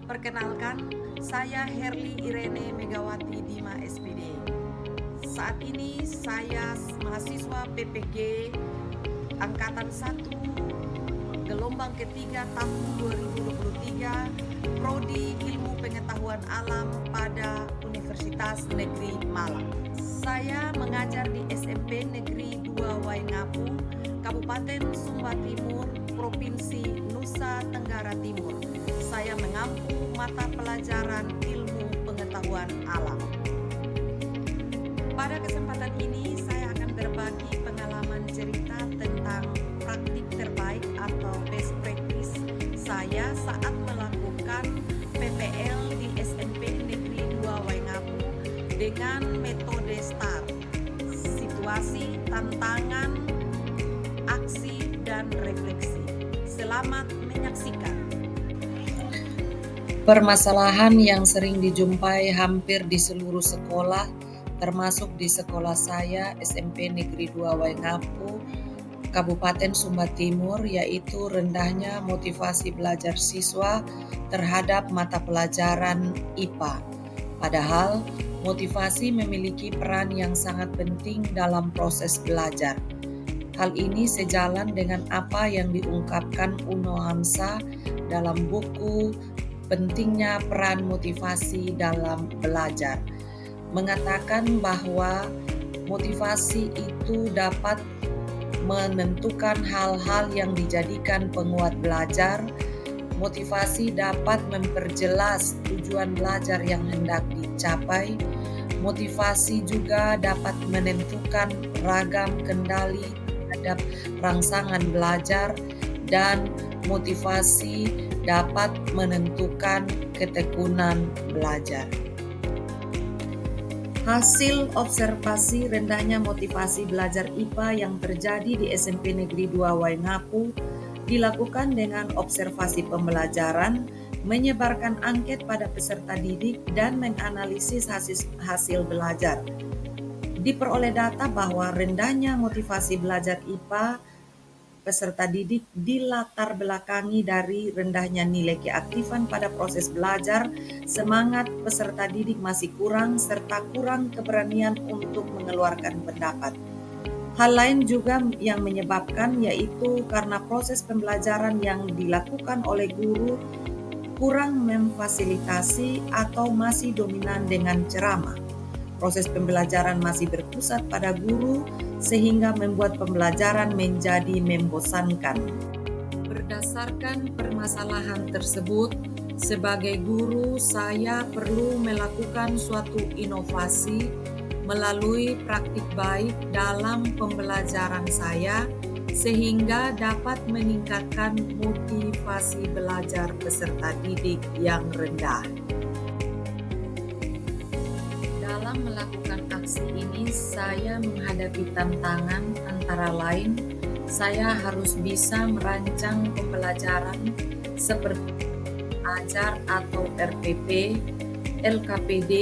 Perkenalkan, saya Herli Irene Megawati Dima SPD. Saat ini saya mahasiswa PPG Angkatan 1 gelombang ketiga tahun 2023 Prodi Ilmu Pengetahuan Alam pada Universitas Negeri Malang. Saya mengajar di SMP Negeri 2 Waingapu, Kabupaten Sumba Timur, Provinsi Nusa Tenggara Timur. Saya mengampu mata pelajaran ilmu pengetahuan alam. Pada kesempatan ini saya akan berbagi pengalaman cerita tentang praktik terbaik atau best practice saya saat melakukan PPL di SMP Negeri 2 Waingapu dengan metode STAR, situasi, tantangan, aksi, dan refleksi. Selamat menyaksikan. Permasalahan yang sering dijumpai hampir di seluruh sekolah, termasuk di sekolah saya SMP Negeri 2 Waingapu, Kabupaten Sumba Timur, yaitu rendahnya motivasi belajar siswa terhadap mata pelajaran IPA. Padahal, motivasi memiliki peran yang sangat penting dalam proses belajar. Hal ini sejalan dengan apa yang diungkapkan Uno Hamsa dalam buku Pentingnya Peran Motivasi dalam Belajar, mengatakan bahwa motivasi itu dapat menentukan hal-hal yang dijadikan penguat belajar. Motivasi dapat memperjelas tujuan belajar yang hendak dicapai. Motivasi juga dapat menentukan ragam kendali terhadap rangsangan belajar, dan motivasi dapat menentukan ketekunan belajar. Hasil observasi rendahnya motivasi belajar IPA yang terjadi di SMP Negeri 2 Waingapu dilakukan dengan observasi pembelajaran, menyebarkan angket pada peserta didik, dan menganalisis hasil belajar. Diperoleh data bahwa rendahnya motivasi belajar IPA peserta didik dilatar belakangi dari rendahnya nilai keaktifan pada proses belajar, semangat peserta didik masih kurang, serta kurang keberanian untuk mengeluarkan pendapat. Hal lain juga yang menyebabkan yaitu karena proses pembelajaran yang dilakukan oleh guru kurang memfasilitasi atau masih dominan dengan ceramah. Proses pembelajaran masih berpusat pada guru sehingga membuat pembelajaran menjadi membosankan. Berdasarkan permasalahan tersebut, sebagai guru saya perlu melakukan suatu inovasi melalui praktik baik dalam pembelajaran saya sehingga dapat meningkatkan motivasi belajar peserta didik yang rendah. Dalam melakukan aksi ini, saya menghadapi tantangan antara lain, saya harus bisa merancang pembelajaran seperti ajar atau RPP, LKPD,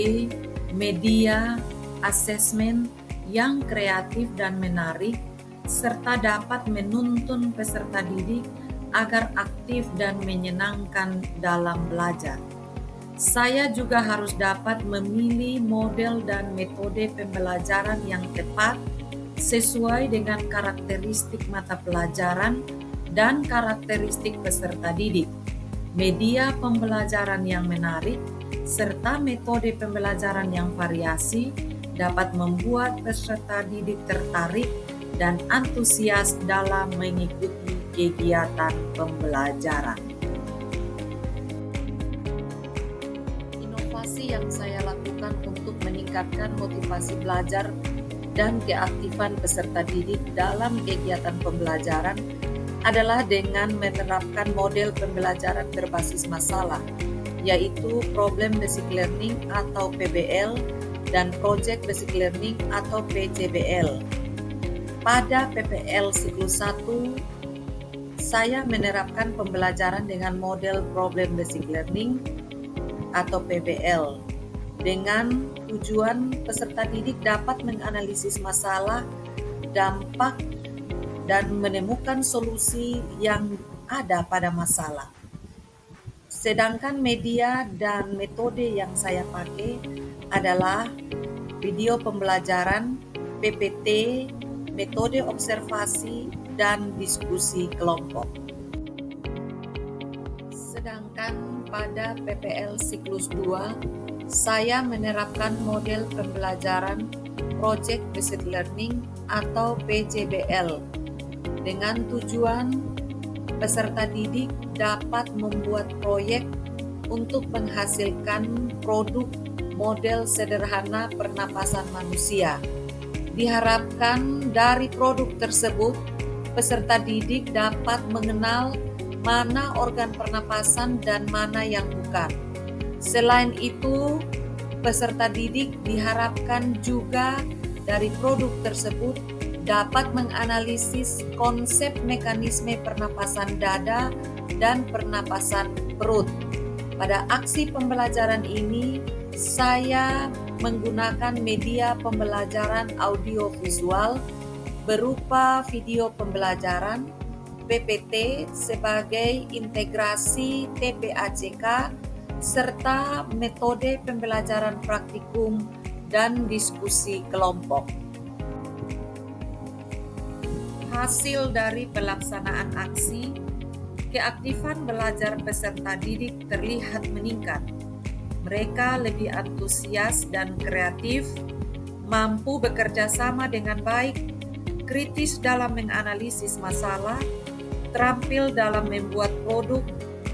media, asesmen yang kreatif dan menarik, serta dapat menuntun peserta didik agar aktif dan menyenangkan dalam belajar. Saya juga harus dapat memilih model dan metode pembelajaran yang tepat sesuai dengan karakteristik mata pelajaran dan karakteristik peserta didik, media pembelajaran yang menarik, serta metode pembelajaran yang variasi dapat membuat peserta didik tertarik dan antusias dalam mengikuti kegiatan pembelajaran. Inovasi yang saya lakukan untuk meningkatkan motivasi belajar dan keaktifan peserta didik dalam kegiatan pembelajaran adalah dengan menerapkan model pembelajaran berbasis masalah, yaitu Problem Basic Learning atau PBL dan Project Basic Learning atau PCBL. Pada PPL siklus 1, saya menerapkan pembelajaran dengan model Problem Basic Learning atau PBL dengan tujuan peserta didik dapat menganalisis masalah, dampak, dan menemukan solusi yang ada pada masalah. Sedangkan media dan metode yang saya pakai adalah video pembelajaran, PPT, metode observasi, dan diskusi kelompok. Sedangkan pada PPL siklus 2, saya menerapkan model pembelajaran Project Based Learning atau PJBL dengan tujuan peserta didik dapat membuat proyek untuk menghasilkan produk model sederhana pernapasan manusia. Diharapkan dari produk tersebut, peserta didik dapat mengenal mana organ pernapasan dan mana yang bukan. Selain itu, peserta didik diharapkan juga dari produk tersebut dapat menganalisis konsep mekanisme pernapasan dada dan pernapasan perut. Pada aksi pembelajaran ini, saya menggunakan media pembelajaran audiovisual berupa video pembelajaran, PPT sebagai integrasi TPACK, serta metode pembelajaran praktikum dan diskusi kelompok. Hasil dari pelaksanaan aksi, keaktifan belajar peserta didik terlihat meningkat. Mereka lebih antusias dan kreatif, mampu bekerja sama dengan baik, kritis dalam menganalisis masalah, terampil dalam membuat produk,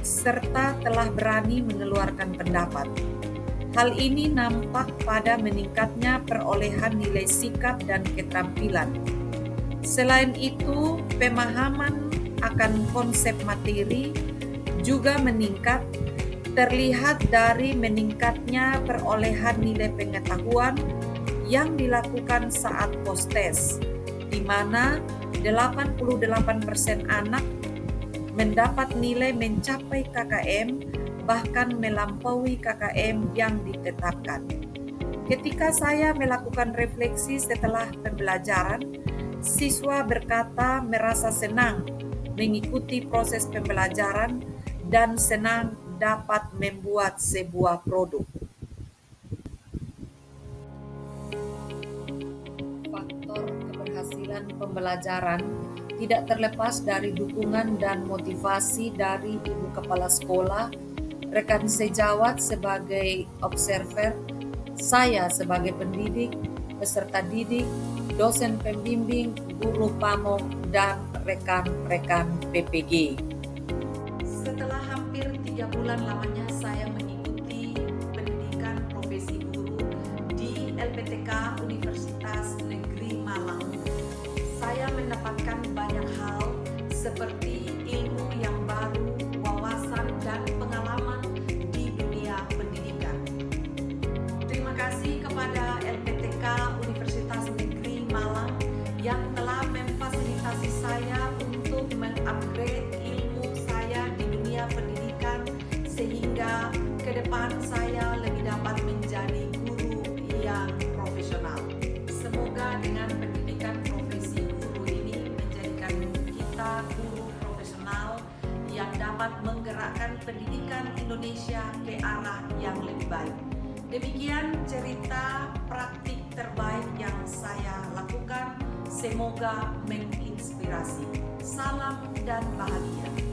serta telah berani mengeluarkan pendapat. Hal ini nampak pada meningkatnya perolehan nilai sikap dan keterampilan. Selain itu, pemahaman akan konsep materi juga meningkat, terlihat dari meningkatnya perolehan nilai pengetahuan yang dilakukan saat post-test, di mana 88% anak mendapat nilai mencapai KKM, bahkan melampaui KKM yang ditetapkan. Ketika saya melakukan refleksi setelah pembelajaran, siswa berkata merasa senang mengikuti proses pembelajaran dan senang dapat membuat sebuah produk. Faktor keberhasilan pembelajaran tidak terlepas dari dukungan dan motivasi dari ibu kepala sekolah, rekan sejawat sebagai observer, saya sebagai pendidik, peserta didik, dosen pembimbing, guru pamong, dan rekan-rekan PPG. Setelah hampir 3 bulan lamanya saya mengikuti pendidikan profesi guru di LPTK Universitas Negeri Malang, saya mendapatkan banyak hal seperti ilmu yang baru, wawasan, dan pengalaman di dunia pendidikan. Terima kasih kepada LPTK Universitas Negeri Malang yang telah memfasilitasi saya untuk mengupgrade ilmu saya di dunia pendidikan sehingga ke depan saya lebih dapat menjadi guru yang profesional. Semoga dengan pendidikan profesi guru ini menjadikan kita guru profesional yang dapat menggerakkan pendidikan Indonesia ke arah yang lebih baik. Demikian cerita praktik terbaik yang saya lakukan. Semoga menginspirasi. Salam dan bahagia.